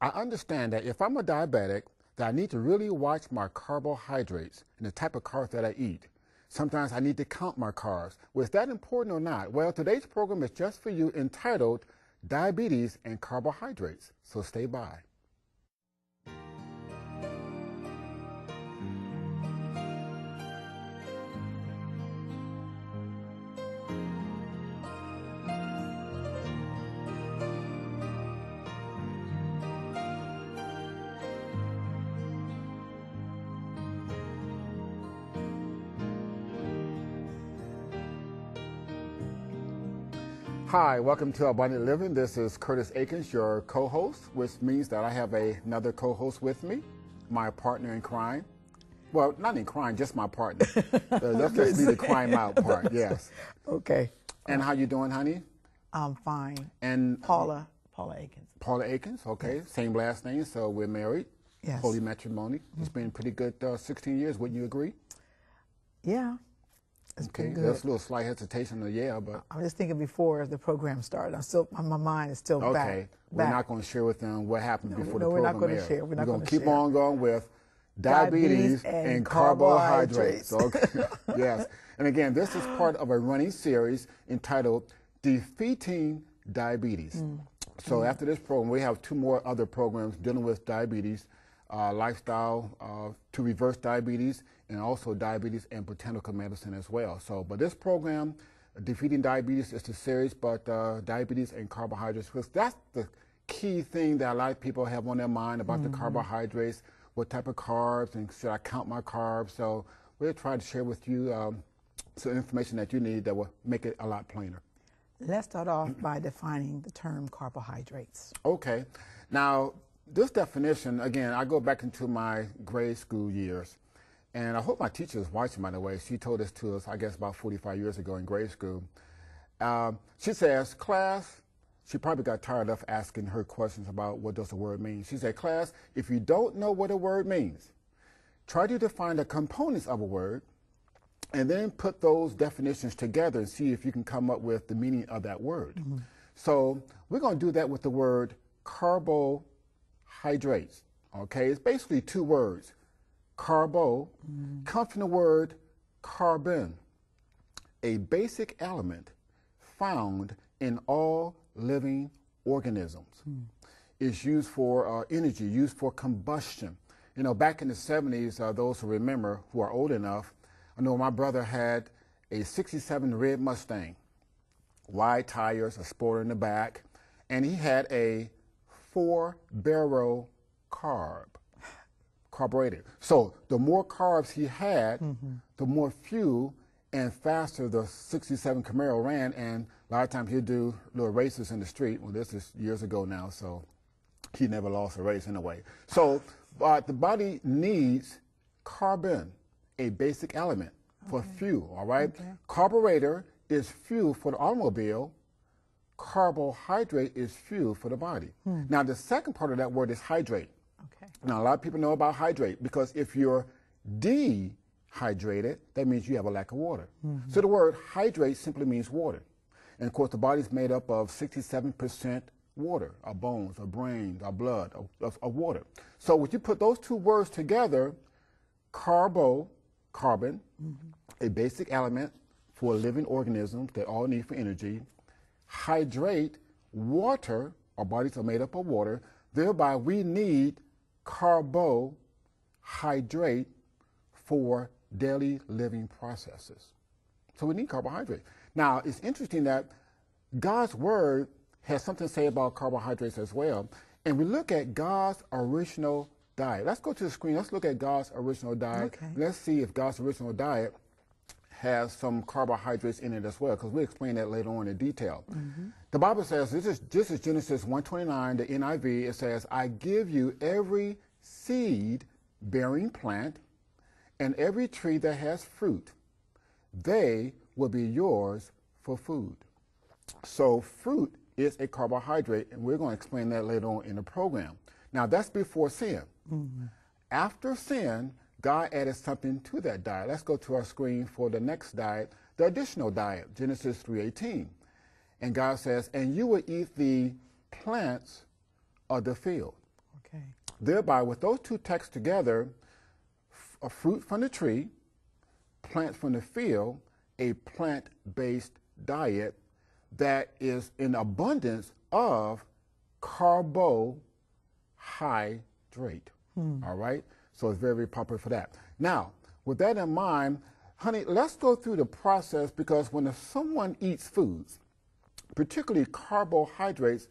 I understand that if I'm a diabetic, that I need to really watch my carbohydrates and the type of carbs that I eat. Sometimes I need to count my carbs. Well, is that important or not? Well, today's program is just for you, entitled Diabetes and Carbohydrates. So stay by. Hi, welcome to Abundant Living. This is Curtis Akins, your co-host, which means that I have another co-host with me, my partner in crime. Well, not in crime, just my partner. Let's just leave the crime out part, yes. Okay. And how you doing, honey? I'm fine. And Paula Akins. Paula Akins, okay. Yes. Same last name, so we're married. Yes. Holy matrimony. It's been pretty good 16 years, wouldn't you agree? Yeah. It's okay, been good. There's a little slight hesitation, but... I'm just thinking before the program started. My mind is still back. Okay, we're not going to share with them what happened before the program we're not going aired. to share. We're going to keep on going with diabetes and carbohydrates. Okay. Yes. And again, this is part of a running series entitled Defeating Diabetes. So after this program, we have 2 more other programs dealing with diabetes, lifestyle to reverse diabetes, and also diabetes and botanical medicine as well. So, but this program, Defeating Diabetes, is the series, but diabetes and carbohydrates, because that's the key thing that a lot of people have on their mind about the carbohydrates, what type of carbs, and should I count my carbs? So we'll try to share with you some information that you need that will make it a lot plainer. Let's start off by defining the term carbohydrates. Okay. Now, this definition, again, I go back into my grade school years. And I hope my teacher is watching, by the way. She told this to us, I guess, about 45 years ago in grade school. She says, class, she probably got tired of asking her questions about what does the word mean. She said, class, if you don't know what a word means, try to define the components of a word and then put those definitions together and see if you can come up with the meaning of that word. So we're going to do that with the word carbohydrates. Okay, it's basically 2 words. Carbo comes from the word carbon, a basic element found in all living organisms. It's used for energy, used for combustion. You know, back in the 70s, those who remember, who are old enough, I know my brother had a 67 red Mustang, wide tires, a spoiler in the back, and he had a 4-barrel carburetor. So the more carbs he had, the more fuel and faster the 67 Camaro ran. And a lot of times he'd do little races in the street. Well, this is years ago now, so he never lost a race anyway. So the body needs carbon, a basic element for fuel, all right? Carburetor is fuel for the automobile. Carbohydrate is fuel for the body. Now, the second part of that word is hydrate. Now, a lot of people know about hydrate because if you're dehydrated, that means you have a lack of water. So the word hydrate simply means water. And of course, the body's made up of 67% water, our bones, our brains, our blood, of water. So when you put those 2 words together, carbon, a basic element for living organisms that all need for energy, hydrate, water, our bodies are made up of water, thereby we need carbohydrate for daily living processes. So we need carbohydrate. Now, it's interesting that God's word has something to say about carbohydrates as well. And we look at God's original diet. Let's go to the screen. Let's look at God's original diet. Let's see if God's original diet has some carbohydrates in it as well, because we'll explain that later on in detail. The Bible says, this is Genesis 1:29, the NIV. It says, I give you every seed-bearing plant and every tree that has fruit. They will be yours for food. So fruit is a carbohydrate, and we're going to explain that later on in the program. Now, that's before sin. After sin, God added something to that diet. Let's go to our screen for the next diet, the additional diet, Genesis 3:18. And God says, and you will eat the plants of the field. Okay. Thereby, with those two texts together, a fruit from the tree, plants from the field, a plant-based diet that is in abundance of carbohydrate. All right? So it's very, very popular for that. Now, with that in mind, honey, let's go through the process, because when someone eats foods, particularly carbohydrates,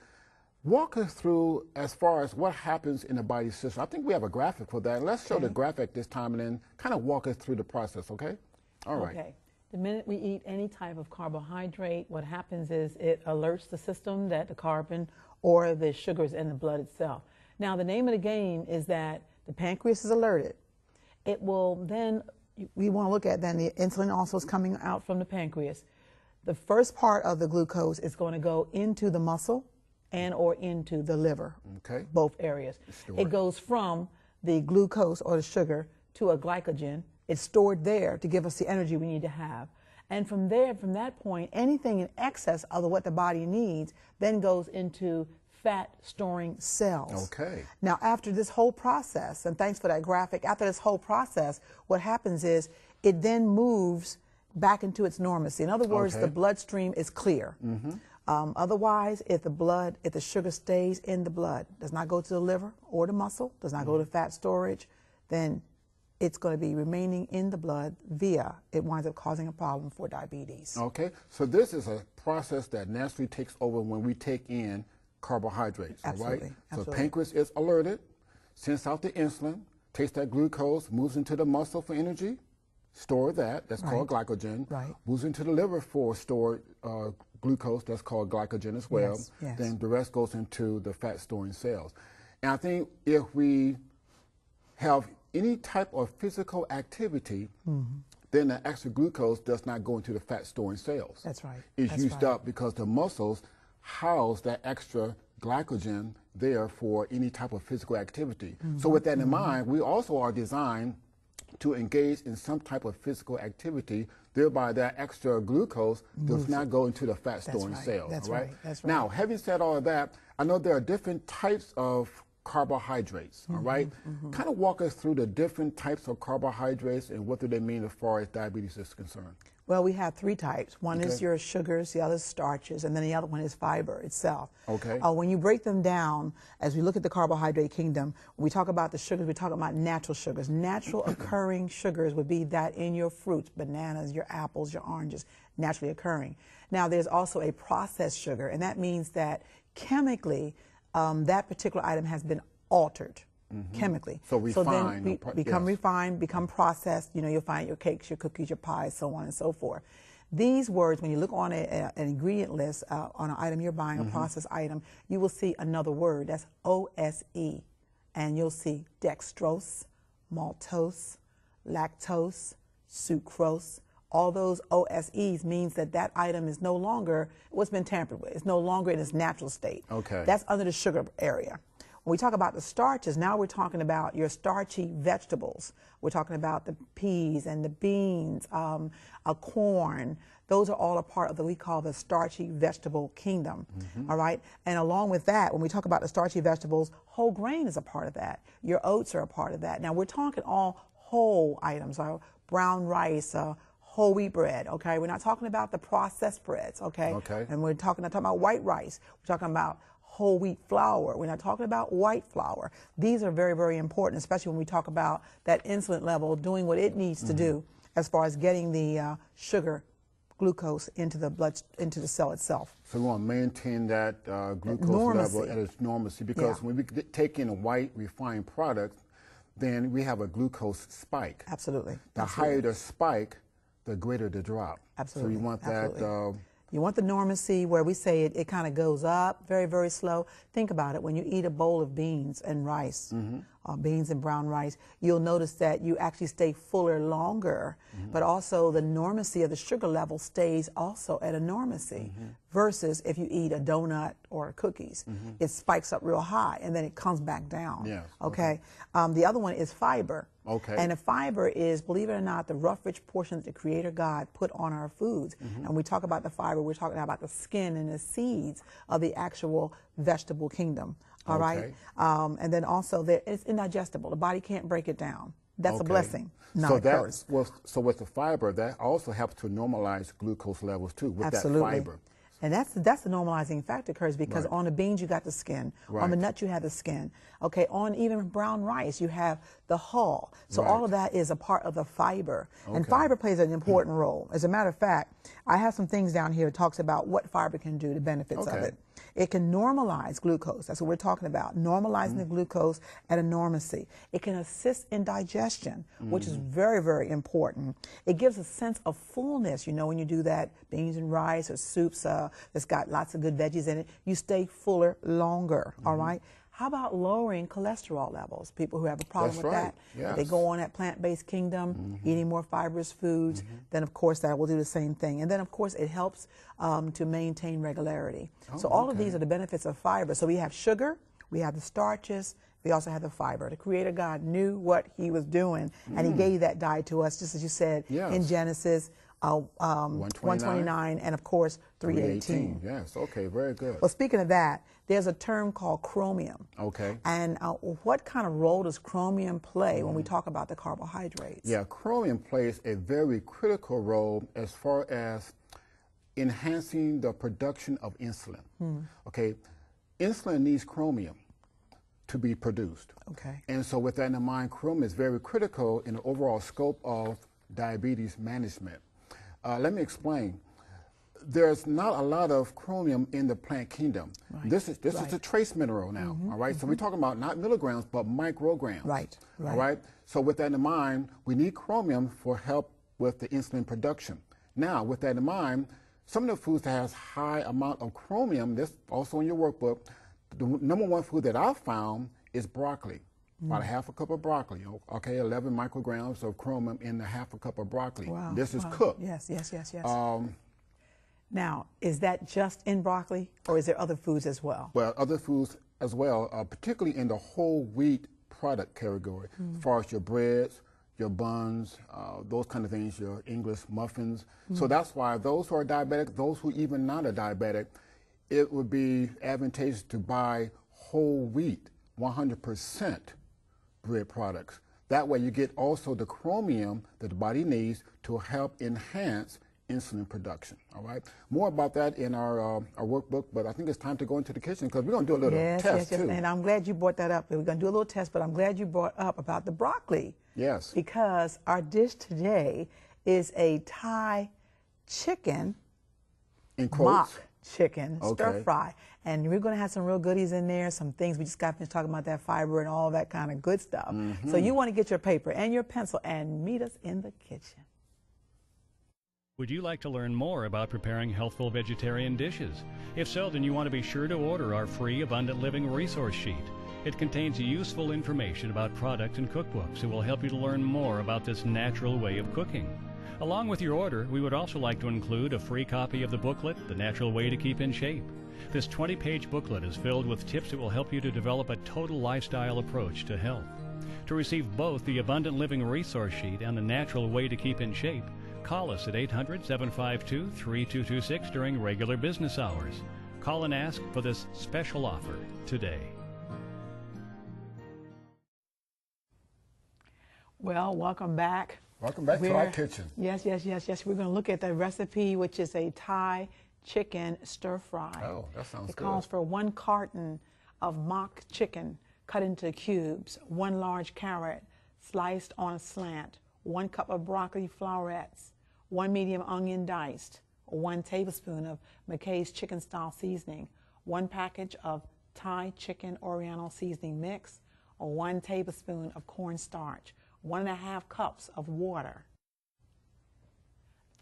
walk us through as far as what happens in the body system. I think we have a graphic for that. Let's show the graphic this time and then kind of walk us through the process, okay? All right. Okay. The minute we eat any type of carbohydrate, what happens is it alerts the system that the carbon or the sugars in the blood itself. Now, the name of the game is that The pancreas is alerted. it will then, We want to look at then the insulin also is coming out. out from the pancreas, The first part of the glucose is going to go into the muscle and or into the liver, Okay. both areas. Stored. It goes from the glucose or the sugar. to a glycogen, It's stored there to give us the energy we need to have. and from there, from that point, Anything in excess of what the body needs then goes into fat storing cells. Okay. Now, after this whole process, and thanks for that graphic, after this whole process, what happens is it then moves back into its normacy. In other words, Okay. the bloodstream is clear. Otherwise, if the sugar stays in the blood, does not go to the liver or the muscle, does not go to fat storage, then it's going to be remaining in the blood it winds up causing a problem for diabetes. Okay. So this is a process that naturally takes over when we take in carbohydrates. All right. Absolutely, So absolutely. pancreas is alerted, sends out the insulin, takes that glucose, moves into the muscle for energy, store that. That's called glycogen. Right. Moves into the liver for stored glucose. That's called glycogen as well. Yes, yes. Then the rest goes into the fat storing cells. And I think if we have any type of physical activity, then the extra glucose does not go into the fat storing cells. That's right. It's That's used right. up because the muscles house that extra glycogen there for any type of physical activity. So with that in mind, we also are designed to engage in some type of physical activity, thereby that extra glucose does not go into the fat storing right. cells. That's all right. That's right. Now, having said all of that, I know there are different types of carbohydrates, all right? Kind of walk us through the different types of carbohydrates and what do they mean as far as diabetes is concerned. Well, we have three types. One is Okay. your sugars, the other is starches, and then the other one is fiber itself. Okay. When you break them down, as we look at the carbohydrate kingdom, when we talk about the sugars, we talk about natural sugars. Natural occurring sugars would be that in your fruits, bananas, your apples, your oranges, naturally occurring. Now, there's also a processed sugar, and that means that chemically, that particular item has been altered. Chemically. So then refined, we become yes. refined, become processed. You know, you'll find your cakes, your cookies, your pies, so on and so forth. These words, when you look on an ingredient list on an item you're buying, a processed item, you will see another word. That's OSE. And you'll see dextrose, maltose, lactose, sucrose. All those OSEs means that that item is no longer what's been tampered with. It's no longer in its natural state. Okay. That's under the sugar area. When we talk about the starches, now we're talking about your starchy vegetables. We're talking about the peas and the beans, corn. Those are all a part of what we call the starchy vegetable kingdom, all right? And along with that, when we talk about the starchy vegetables, whole grain is a part of that. Your oats are a part of that. Now, we're talking all whole items, brown rice, whole wheat bread, okay? We're not talking about the processed breads, okay? Okay. And we're not talking about white rice. We're talking about whole wheat flour. We're not talking about white flour. These are very, very important, especially when we talk about that insulin level doing what it needs to do as far as getting the sugar, glucose into the blood, into the cell itself. So we want to maintain that glucose normacy. level at its normalcy, because Yeah. when we take in a white refined product, then we have a glucose spike. Absolutely. The higher the spike, the greater the drop. Absolutely. So you want Absolutely. that. You want the normacy where we say it kind of goes up very, very slow. Think about it. When you eat a bowl of beans and rice, beans and brown rice, you'll notice that you actually stay fuller longer, but also the normacy of the sugar level stays also at a normacy. Versus if you eat a donut or cookies, it spikes up real high and then it comes back down. Yes, Okay. The other one is fiber. Okay. And the fiber is, believe it or not, the rough, rich portion that the Creator God put on our foods. And when we talk about the fiber, we're talking about the skin and the seeds of the actual vegetable kingdom. All right. And then also it's indigestible. The body can't break it down. That's a blessing, not a curse. So with the fiber, that also helps to normalize glucose levels too with Absolutely. that fiber. And that's the normalizing factor, Curtis, because on the beans you got the skin, on the nuts you have the skin. Okay, on even brown rice you have the hull. So all of that is a part of the fiber, and fiber plays an important role. As a matter of fact, I have some things down here that talks about what fiber can do, the benefits of it. It can normalize glucose. That's what we're talking about, normalizing the glucose at a normacy. It can assist in digestion, which is very, very important. It gives a sense of fullness. You know, when you do that, beans and rice or soups that's got lots of good veggies in it, you stay fuller longer, all right? How about lowering cholesterol levels? People who have a problem with that, they go on that plant-based kingdom, eating more fibrous foods, then of course that will do the same thing. And then of course it helps to maintain regularity. So all of these are the benefits of fiber. So we have sugar, we have the starches, we also have the fiber. The Creator God knew what He was doing, and He gave that diet to us, just as you said in Genesis 129 and of course 318. Yes, okay, very good. Well, speaking of that, there's a term called chromium. Okay. And what kind of role does chromium play when we talk about the carbohydrates? Yeah, chromium plays a very critical role as far as enhancing the production of insulin. Okay, insulin needs chromium to be produced. Okay. And so with that in mind, chromium is very critical in the overall scope of diabetes management. Let me explain. There's not a lot of chromium in the plant kingdom. This is a trace mineral now, all right? So we're talking about not milligrams, but micrograms. All right? So with that in mind, we need chromium for help with the insulin production. Now, with that in mind, some of the foods that has high amount of chromium, this also in your workbook, the number one food that I've found is broccoli. About a half a cup of broccoli, okay, 11 micrograms of chromium in the half a cup of broccoli. This is cooked. Yes. Now, is that just in broccoli, or is there other foods as well? Well, other foods as well, particularly in the whole wheat product category, as far as your breads, your buns, those kind of things, your English muffins. So that's why those who are diabetic, those who even not are diabetic, it would be advantageous to buy whole wheat, 100% bread products. That way you get also the chromium that the body needs to help enhance insulin production, all right? More about that in our workbook, but I think it's time to go into the kitchen because we're going to do a little test too. And I'm glad you brought that up. We're going to do a little test, but I'm glad you brought up about the broccoli. Yes. Because our dish today is a Thai chicken, in quotes, mock chicken, stir fry. And we're going to have some real goodies in there, some things. We just got finished talking about that fiber and all that kind of good stuff. So you want to get your paper and your pencil and meet us in the kitchen. Would you like to learn more about preparing healthful vegetarian dishes? If so, then you want to be sure to order our free Abundant Living resource sheet. It contains useful information about products and cookbooks that will help you to learn more about this natural way of cooking. Along with your order, we would also like to include a free copy of the booklet, The Natural Way to Keep in Shape. This 20-page booklet is filled with tips that will help you to develop a total lifestyle approach to health. To receive both the Abundant Living resource sheet and The Natural Way to Keep in Shape, call us at 800-752-3226 during regular business hours. Call and ask for this special offer today. Well, welcome back. Welcome back to our kitchen. Yes. We're going to look at the recipe, which is a Thai chicken stir fry. Oh, that sounds good. It calls for 1 carton of mock chicken cut into cubes, 1 large carrot sliced on a slant, 1 cup of broccoli florets, 1 medium onion diced, 1 tablespoon of McKay's chicken style seasoning, 1 package of Thai chicken Oriental seasoning mix, or 1 tablespoon of cornstarch, 1.5 cups of water,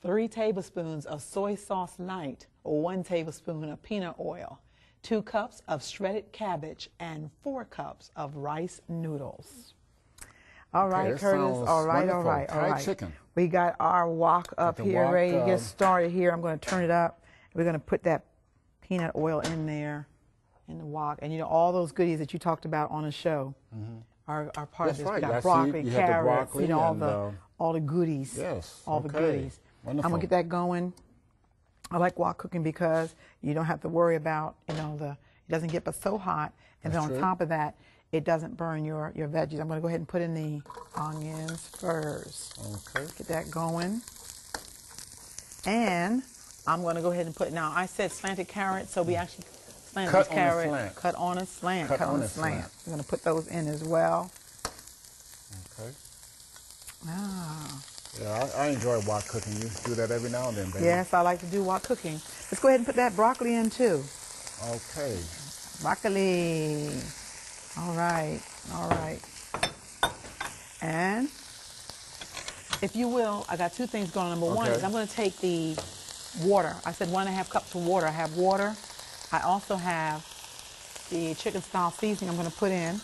3 tablespoons of soy sauce light, or 1 tablespoon of peanut oil, 2 cups of shredded cabbage, and 4 cups of rice noodles. All right, Curtis. All right. Thai chicken. We got our wok up here, ready to get started here. I'm going to turn it up. We're going to put that peanut oil in there in the wok. And you know, all those goodies that you talked about on the show are part of this. Right. We got broccoli, carrots, you know, all the goodies. Yes. All the goodies. Wonderful. I'm going to get that going. I like wok cooking because you don't have to worry about, you know, it doesn't get so hot, And That's then on true. top of that, it doesn't burn your veggies. I'm going to go ahead and put in the onions first. Okay. Get that going. And I'm going to go ahead and put, now I said slanted carrots, so we actually slanted Cut this on a carrot. slant. Cut on a slant. Cut on a slant. We're going to put those in as well. Okay. Ah. Yeah, I enjoy wok cooking. You do that every now and then, baby. Yes, I like to do wok cooking. Let's go ahead and put that broccoli in too. Okay. Broccoli. All right, all right. And if you will, I got two things going on. Number one Okay. is I'm going to take the water. I said 1.5 cups of water. I have water. I also have the chicken style seasoning I'm going to put in.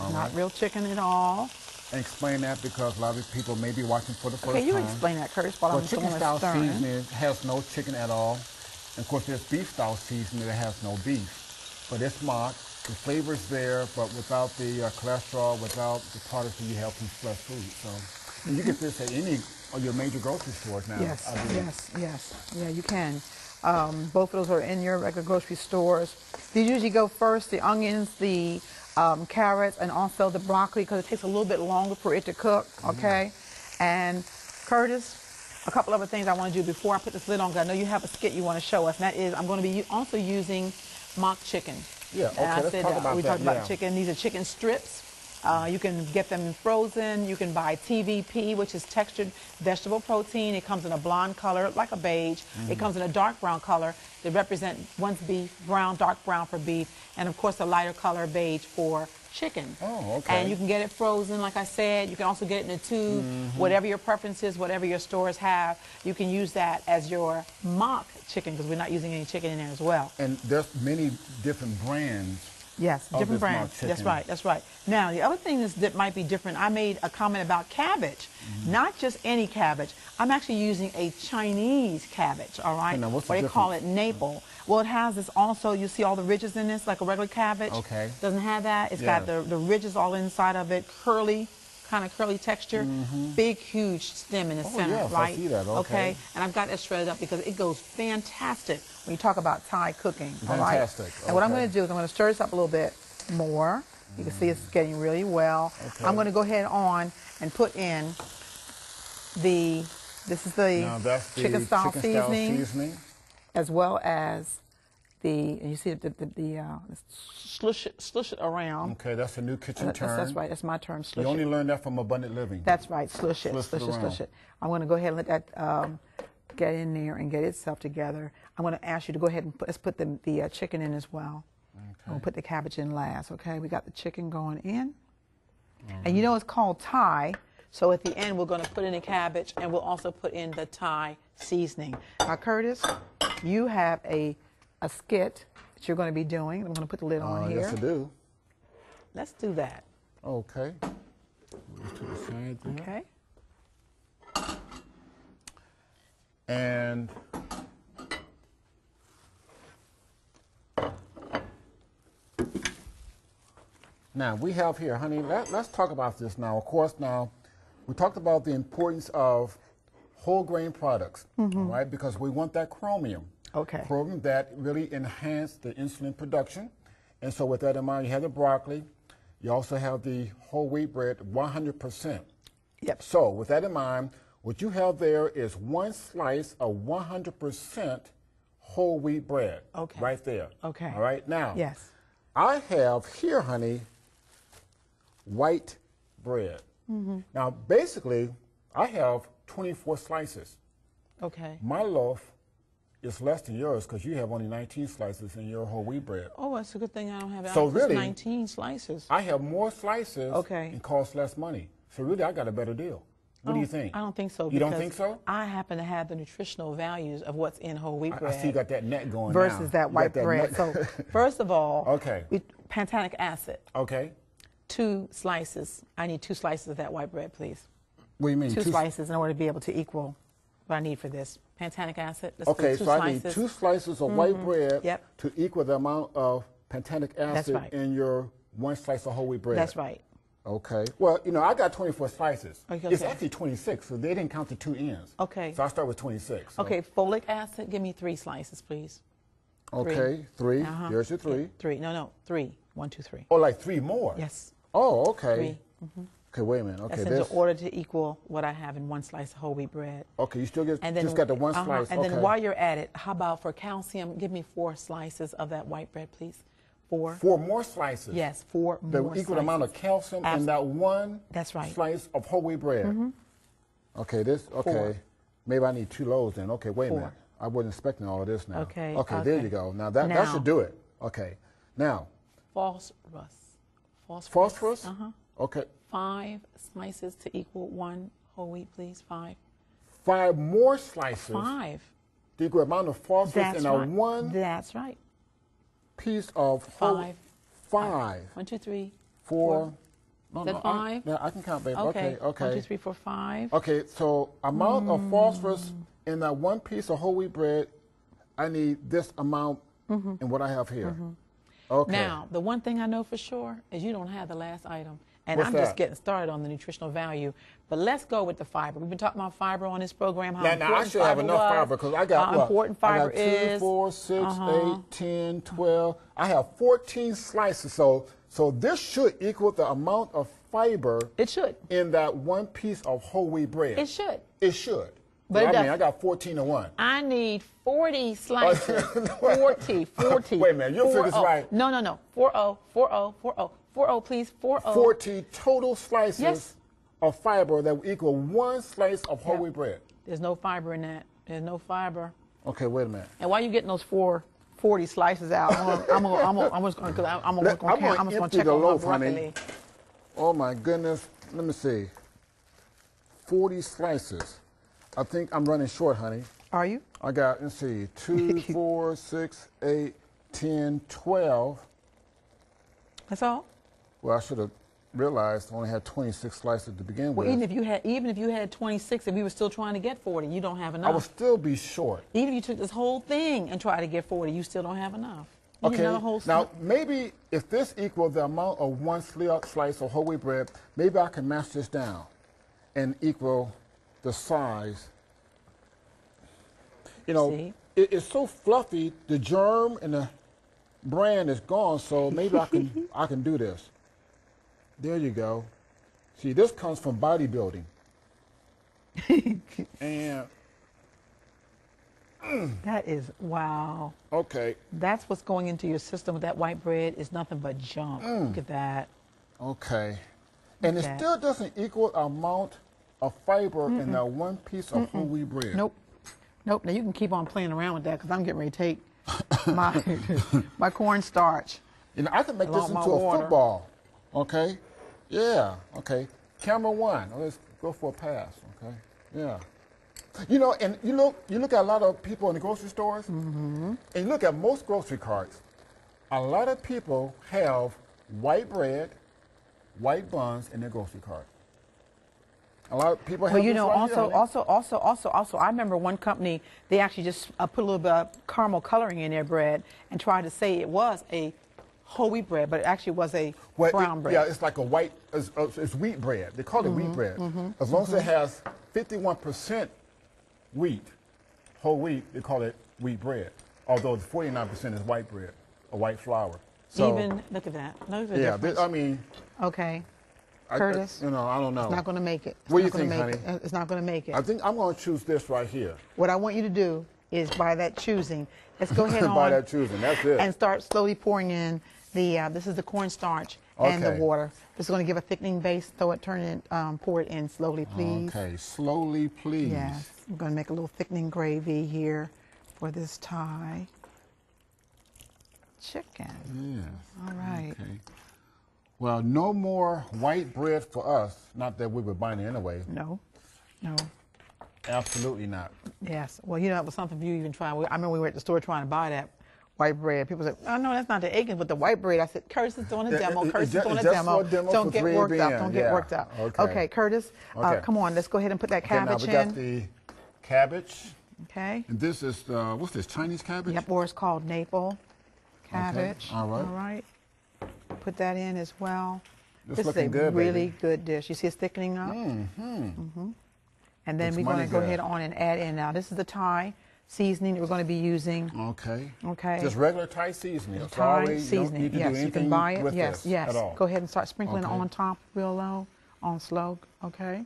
All Not right. real chicken at all. Explain that because a lot of people may be watching for the first Okay, you time. explain that, Curtis, while Well, I'm chicken doing style this stirring. seasoning has no chicken at all. And of course, there's beef style seasoning that has no beef. But it's mock. The flavor's there, but without the cholesterol, without the products that you have from fresh food. So you get this at any of your major grocery stores now. Yes, I believe. yes. Yeah, you can. Both of those are in your regular grocery stores. These usually go first, the onions, the carrots, and also the broccoli, because it takes a little bit longer for it to cook, okay? And Curtis, a couple other things I want to do before I put this lid on, because I know you have a skit you want to show us, and that is I'm going to be also using mock chicken. Yeah, okay, And I let's said, talk about we that, talked about yeah. chicken. These are chicken strips. You can get them frozen. You can buy TVP, which is textured vegetable protein. It comes in a blonde color, like a beige. It comes in a dark brown color. They represent one's beef, brown, dark brown for beef, and of course a lighter color beige for chicken. Oh, okay. And you can get it frozen, like I said. You can also get it in a tube. Whatever your preference is, whatever your stores have, you can use that as your mock chicken, because we're not using any chicken in there as well. And there's many different brands. Yes, of different this mock brands. That's chicken. right, that's right. Now, the other thing that might be different, I made a comment about cabbage. Not just any cabbage. I'm actually using a Chinese cabbage, all right? Okay, now what's the Or they call it maple. Well, it has this also, you see all the ridges in this, like a regular cabbage. Okay. Doesn't have that. It's got Yes. the ridges all inside of it, curly, kind of curly texture. Big, huge stem in the center, yes, I right? see that, okay. And I've got it shredded up because it goes fantastic when you talk about Thai cooking, all right? Fantastic, And what I'm okay. going to do is I'm going to stir this up a little bit more. You can see it's getting really well. Okay. I'm going to go ahead on and put in this is the Now that's the chicken style seasoning, seasoning. as well as and you see slush it around. Okay, that's a new kitchen term. That's right. That's my term. Slush You only it. learned that from Abundant Living. That's right. Slush it. Slush it Slush around. it. I'm going to go ahead and let that get in there and get itself together. I'm going to ask you to go ahead and let's put the chicken in as well. Okay. We'll put the cabbage in last, okay? We got the chicken going in. And you know it's called Thai, so at the end we're going to put in the cabbage and we'll also put in the Thai seasoning. Now, Curtis, you have a skit that you're going to be doing. I'm going to put the lid on here. Yes, I do. Let's do that. Okay. Move to the side there. Okay? And now we have here, honey, let's talk about this now. Of course, now we talked about the importance of whole grain products, right? Because we want that chromium. Okay. Chromium that really enhance the insulin production. And so with that in mind, you have the broccoli. You also have the whole wheat bread, 100%. Yep. So with that in mind, what you have there is one slice of 100% whole wheat bread. Okay. Right there. Okay. All right. Now, Yes. I have here, honey, white bread. Now, basically, I have 24 slices. Okay. My loaf is less than yours because you have only 19 slices in your whole wheat bread. Oh, it's a good thing I don't have So just really- 19 slices. I have more slices Okay. and cost less money. So really, I got a better deal. What do you think? I don't think so. You don't because think so? I happen to have the nutritional values of what's in whole wheat bread. I see you got that net going versus now. that You white got that bread. net- So first of all, Okay. Pantanic acid, Okay. 2 slices. I need 2 slices of that white bread, please. What do you mean? 2 slices in order to be able to equal what I need for this. Pantanic acid. Let's Okay, do 2 so I slices. need 2 slices of white bread Yep. to equal the amount of pantanic acid right. in your 1 slice of whole wheat bread. That's right. Okay. Well, you know, I got 24 slices. Okay, It's okay. actually 26, so they didn't count the 2 ends. Okay. So I start with 26. So. Okay, folic acid. Give me 3 slices, please. Okay, 3. Uh-huh. There's your 3. 3. No, 3. 1, 2, 3. Oh, like 3 more? Yes. Oh, okay. 3. Okay, wait a minute. Okay, That's in order to equal what I have in 1 slice of whole wheat bread. Okay, you still get And then, just got the 1 slice. And okay. then while you're at it, how about for calcium, give me 4 slices of that white bread, please. 4. 4 more slices. Yes, 4 the more equal slices. amount of calcium in that 1 That's right. slice of whole wheat bread. Okay, okay. 4. Maybe I need 2 loaves then. Okay, wait a 4. minute. I wasn't expecting all of this now. Okay. Okay, there you go. Now that should do it. Okay. Now. Phosphorus. Phosphorus? Okay. 5 slices to equal 1 whole wheat, please. 5. 5 more slices. 5. The equal amount of phosphorus in a 1 That's right. piece of whole. 5. 5. 1, 2, 3. 4. No, Is that 5? Yeah, I can count, baby. Okay. Okay. 1, 2, 3, 4, 5. Okay, so amount of phosphorus in that 1 piece of whole wheat bread, I need this amount in what I have here. Okay. Now, the one thing I know for sure is you don't have the last item. And What's I'm that? just getting started on the nutritional value. But let's go with the fiber. We've been talking about fiber on this program. How Now I important should have fiber enough was, fiber because I got how important fiber I got 2, is. 4, 6, 8, 10, 12. I have 14 slices. So this should equal the amount of fiber It should. in that 1 piece of whole wheat bread. It should. It should. But it I mean, doesn't. I got 14 to 1. I need 40 slices. 40. Wait a minute, you'll figure this right. No. 40, 40, 40, 40, please. 40. 40 total slices Yes. of fiber that will equal 1 slice of whole wheat bread. There's no fiber in that. There's no fiber. Okay, wait a minute. And while you're getting those 40 slices out, I'm just going to check on my loaf, broccoli. honey. Oh my goodness. Let me see. 40 slices. I think I'm running short, honey. Are you? I got, let's see, 2, 4, 6, 8, 10, 12. That's all? Well, I should have realized I only had 26 slices to begin Well, with. even if you had 26 and we were still trying to get 40, you don't have enough. I would still be short. Even if you took this whole thing and tried to get 40, you still don't have enough. You need Okay, another whole now maybe if this equals the amount of 1 slice of whole wheat bread, maybe I can mash this down and equal the size. You know, See? it's so fluffy, the germ and the bran is gone, so maybe I can do this. There you go. See, this comes from bodybuilding. And That is, wow. okay, That's what's going into your system with that white bread is nothing but junk. Look at that. okay. And it Okay. still doesn't equal amount of fiber in that 1 piece of whole wheat bread. Nope. Nope. Now you can keep on playing around with that because I'm getting ready to take my my cornstarch. You know, I can make this Along into my a water. football. Okay? Yeah, okay. Camera 1. Let's go for a pass, okay? Yeah. You know, and you look at a lot of people in the grocery stores, and you look at most grocery carts, a lot of people have white bread, white buns in their grocery cart. A lot of people have Well, you this know, right here, honey. also, I remember one company, they actually just put a little bit of caramel coloring in their bread and tried to say it was a whole wheat bread, but it actually was a Well, brown bread. Yeah, it's like a white, it's wheat bread. They call it wheat bread. As long as it has 51% wheat, whole wheat, they call it wheat bread. Although 49% is white bread, or white flour. So, Even, look at that. Look at the yeah, difference. I mean, Okay. I Curtis? you know, I don't know. It's not going to make it. It's What do not you think, gonna make honey? it. It's not going to make it. I think I'm going to choose this right here. What I want you to do is by that choosing, let's go ahead By on that choosing, that's it. and start slowly pouring in the, this is the cornstarch and the Okay. water. This is going to give a thickening base, pour it in slowly, please. Okay, slowly, please. Yes, I'm going to make a little thickening gravy here for this Thai chicken. Yes. All right. Okay. Well, no more white bread for us. Not that we were buying it anyway. No, no. Absolutely not. Yes. Well, you know, it was something you even tried. I remember we were at the store trying to buy that white bread. People said, "Oh no, that's not the Aikens with the white bread." I said, "Curtis is doing a demo. Curtis is doing a just demo. for a demo Don't for get 3 worked up. a.m. Don't get Yeah. worked up." Okay. Curtis, Okay. come on. Let's go ahead and put that Okay, now cabbage we got in. the cabbage. Okay. And this is, what's this, Chinese cabbage? Yep. Or it's called Naple cabbage. All right. All right. Put that in as well. This This is a looking good, really baby. good dish. You see it's thickening up? And then Looks we're going mighty to go good. ahead on and add in now. This is the Thai. seasoning that we're going to be using. Okay. Okay. Just regular Thai seasoning. Thai Sorry, seasoning. You don't need to yes, do anything you can buy it. with Yes, this yes. at all. Go ahead and start sprinkling Okay. on top, real low, on slow. Okay.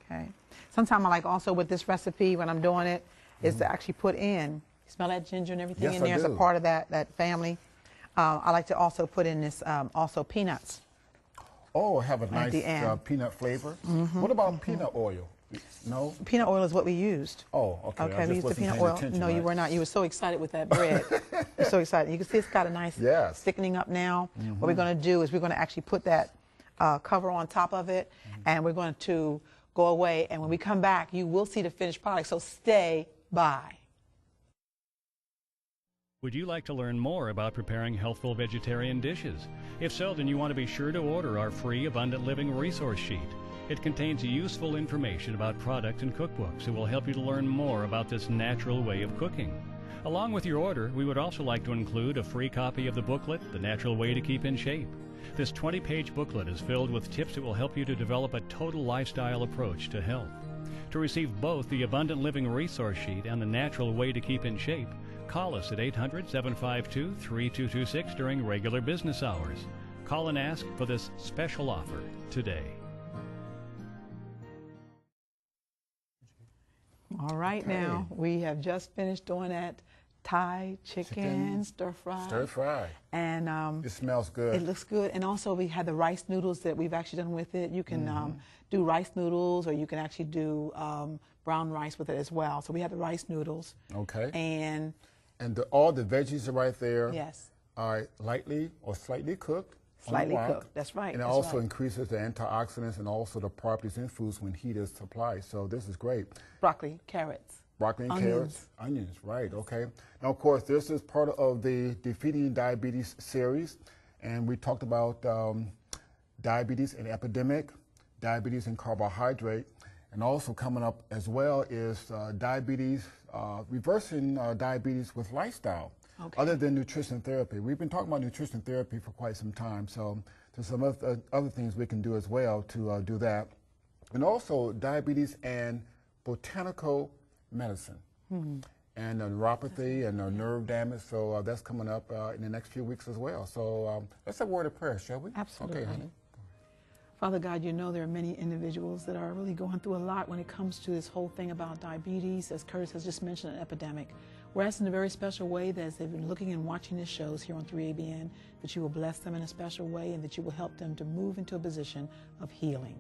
Okay. Sometimes I like also with this recipe when I'm doing it is to actually put in. Smell that ginger and everything Yes, in there I as a do. part of that family. I like to also put in this also peanuts. Oh, have a nice the end. peanut flavor. What about peanut oil? No? Peanut oil is what we used. Oh, okay. I Okay, just we used the wasn't peanut paying oil. attention, No, you right? were not. You were so excited with that bread. You're so excited. You can see it's got a nice Yes. thickening up now. What we're going to do is we're going to actually put that cover on top of it, and we're going to go away. And when we come back, you will see the finished product. So stay by. Would you like to learn more about preparing healthful vegetarian dishes? If so, then you want to be sure to order our free Abundant Living resource sheet. It contains useful information about products and cookbooks that will help you to learn more about this natural way of cooking. Along with your order, we would also like to include a free copy of the booklet, The Natural Way to Keep in Shape. This 20-page booklet is filled with tips that will help you to develop a total lifestyle approach to health. To receive both the Abundant Living resource sheet and The Natural Way to Keep in Shape, call us at 800-752-3226 during regular business hours. Call and ask for this special offer today. All right, now we have just finished doing that Thai chicken stir fry. Stir fry. And It smells good. it looks good. And also we had the rice noodles that we've actually done with it. You can do rice noodles, or you can actually do brown rice with it as well. So we had the rice noodles. Okay. And all the veggies are right there. yes, Are lightly or slightly cooked. slightly on the wok. cooked. That's right. And it that's also right. increases the antioxidants and also the properties in foods when heat is supplied. So this is great. Broccoli, carrots. Broccoli and Onions. carrots, onions, right, okay. Now, of course, this is part of the Defeating Diabetes series, and we talked about diabetes and epidemic, diabetes and carbohydrate, and also coming up as well is diabetes, reversing diabetes with lifestyle, other than nutrition therapy. We've been talking about nutrition therapy for quite some time, so there's some other things we can do as well to do that. And also diabetes and botanical medicine and neuropathy and nerve damage. So that's coming up in the next few weeks as well. So let's have a word of prayer, shall we? Absolutely. Okay, honey. Father God, you know there are many individuals that are really going through a lot when it comes to this whole thing about diabetes. As Curtis has just mentioned, an epidemic. We're asking in a very special way that as they've been looking and watching these shows here on 3ABN, that you will bless them in a special way and that you will help them to move into a position of healing.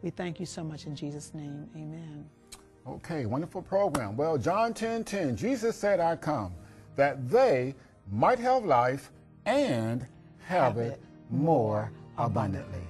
We thank you so much in Jesus' name. Amen. Okay, wonderful program. Well, John 10:10, Jesus said, I come that they might have life and have it more abundantly.